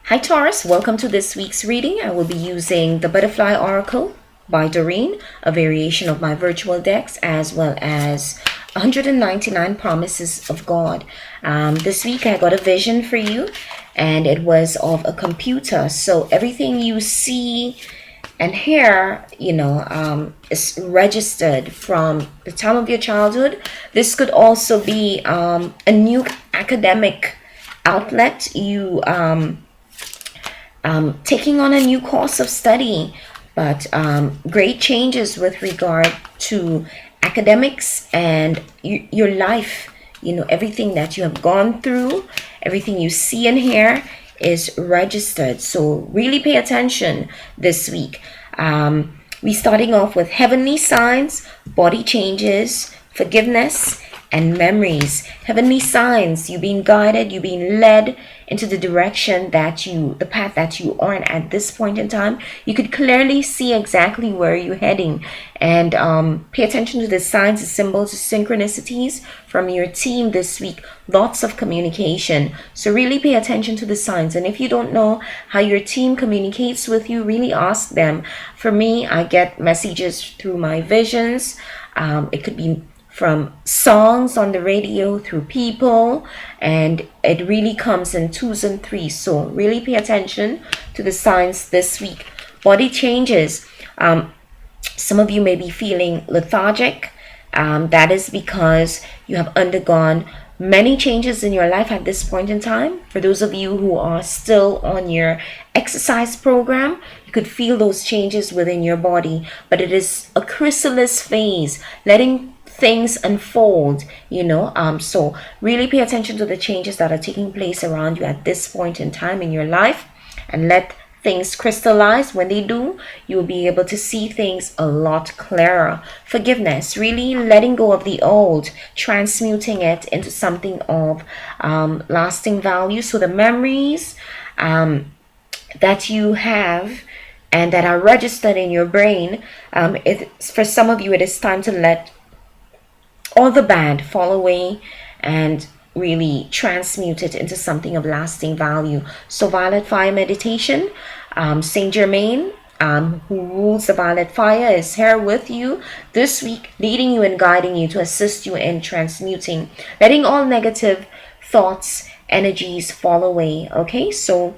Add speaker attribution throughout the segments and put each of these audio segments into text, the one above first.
Speaker 1: Hi Taurus, welcome to this week's reading. I will be using the Butterfly Oracle by Doreen, a variation of my virtual decks, as well as 199 Promises of God. This week I got a vision for you, and it was of a computer. So everything you see and hear, is registered from the time of your childhood. This could also be a new academic outlet. You taking on a new course of study, but great changes with regard to academics and your life. Everything that you have gone through, everything you see and hear is registered. So really pay attention this week. We starting off with heavenly signs, body changes, forgiveness, and memories. Heavenly signs, you being guided, you being led into the direction the path that you are in at this point in time. You could clearly see exactly where you're heading, and pay attention to the signs, the symbols, the synchronicities from your team this week. Lots of communication, so really pay attention to the signs. And if you don't know how your team communicates with you, really ask them. For me, I get messages through my visions. It could be from songs on the radio, through people, and it really comes in twos and threes. So really pay attention to the signs this week. Body changes. Some of you may be feeling lethargic. That is because you have undergone many changes in your life at this point in time. For those of you who are still on your exercise program, you could feel those changes within your body, but it is a chrysalis phase, letting things unfold. So really pay attention to the changes that are taking place around you at this point in time in your life, and let things crystallize. When they do, you will be able to see things a lot clearer. Forgiveness, really letting go of the old, transmuting it into something of lasting value. So the memories that you have and that are registered in your brain, for some of you, it is time to let all the bad fall away and really transmute it into something of lasting value. So violet fire meditation, Saint Germain, who rules the violet fire, is here with you this week, leading you and guiding you to assist you in transmuting, letting all negative thoughts, energies fall away. Okay, so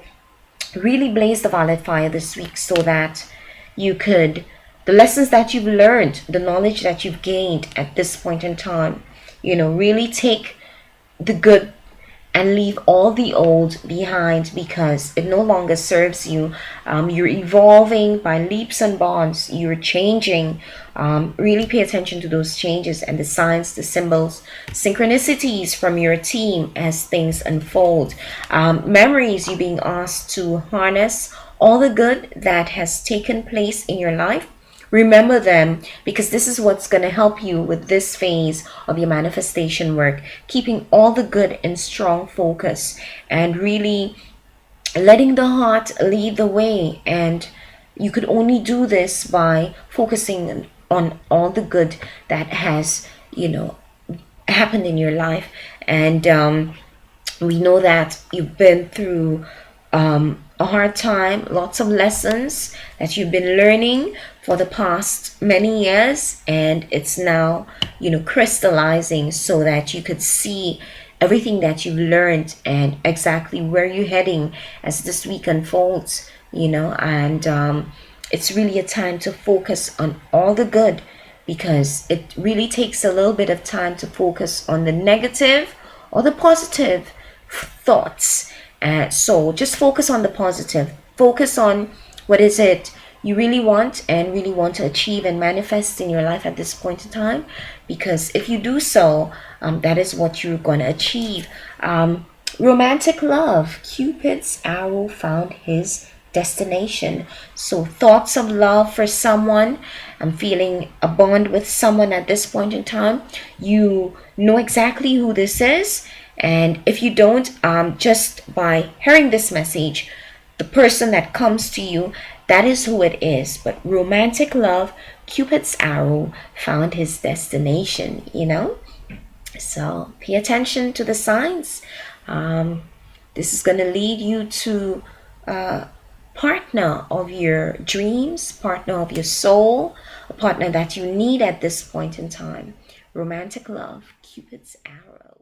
Speaker 1: really blaze the violet fire this week, so that you could, the lessons that you've learned, the knowledge that you've gained at this point in time, really take the good and leave all the old behind, because it no longer serves you. You're evolving by leaps and bounds. You're changing. Really pay attention to those changes and the signs, the symbols, synchronicities from your team as things unfold. Memories, you being asked to harness all the good that has taken place in your life. Remember them, because this is what's going to help you with this phase of your manifestation work, keeping all the good in strong focus and really letting the heart lead the way. And you could only do this by focusing on all the good that has happened in your life. And we know that you've been through a hard time, lots of lessons that you've been learning for the past many years, and it's now crystallizing, so that you could see everything that you've learned and exactly where you're heading as this week unfolds. And it's really a time to focus on all the good, because it really takes a little bit of time to focus on the negative or the positive thoughts. So just focus on the positive. Focus on what is it you really want and really want to achieve and manifest in your life at this point in time. Because if you do so, that is what you're going to achieve. Romantic love. Cupid's arrow found his destination. So thoughts of love for someone. I'm feeling a bond with someone at this point in time. You know exactly who this is. And if you don't, just by hearing this message, the person that comes to you, that is who it is. But romantic love, Cupid's arrow found his destination, So pay attention to the signs. This is going to lead you to partner of your dreams, partner of your soul, a partner that you need at this point in time. Romantic love, Cupid's arrow.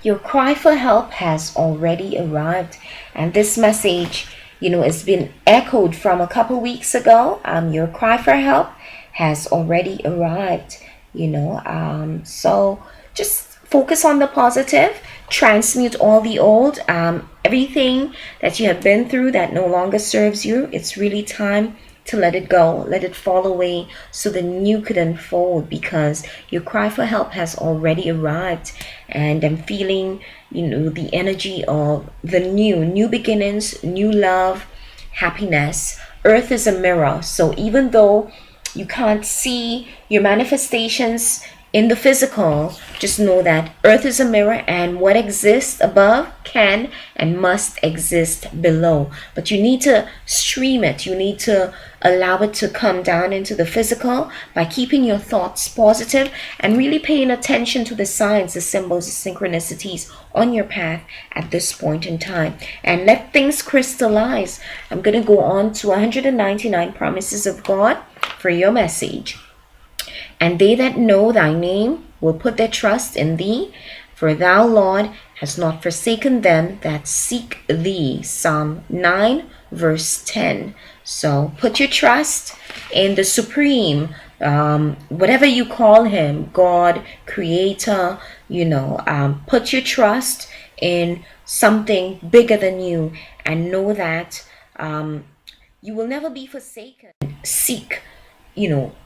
Speaker 1: Your cry for help has already arrived, and this message, has been echoed from a couple weeks ago. Your cry for help has already arrived. So just focus on the positive, transmute all the old, everything that you have been through that no longer serves you. It's really time to let it go, let it fall away so the new could unfold, because your cry for help has already arrived. And I'm feeling, the energy of the new beginnings, new love, happiness. Earth is a mirror. So even though you can't see your manifestations in the physical, just know that earth is a mirror, and what exists above can and must exist below. But you need to stream it. You need to allow it to come down into the physical by keeping your thoughts positive and really paying attention to the signs, the symbols, the synchronicities on your path at this point in time, and let things crystallize. I'm going to go on to 199 promises of God for your message. And they that know thy name will put their trust in thee, for thou, Lord, hast not forsaken them that seek thee. Psalm 9, verse 10. So put your trust in the Supreme, whatever you call him, God, Creator, put your trust in something bigger than you, and know that you will never be forsaken. Seek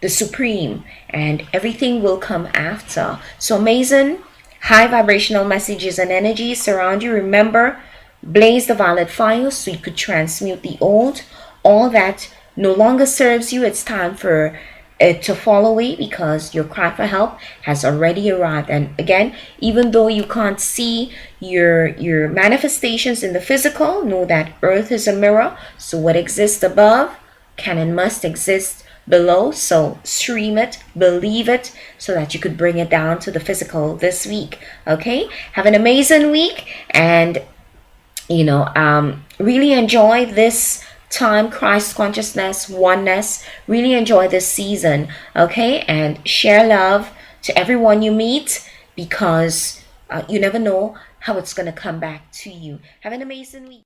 Speaker 1: the Supreme, and everything will come after. So amazing high vibrational messages and energies surround you. Remember, blaze the violet fire so you could transmute the old. All that no longer serves you, it's time for it to fall away, because your cry for help has already arrived. And again, even though you can't see your manifestations in the physical, know that earth is a mirror. So what exists above can and must exist below. So stream it, believe it, so that you could bring it down to the physical this week. Okay, have an amazing week, and really enjoy this time, Christ consciousness, oneness. Really enjoy this season. Okay, and share love to everyone you meet, because you never know how it's going to come back to you. Have an amazing week.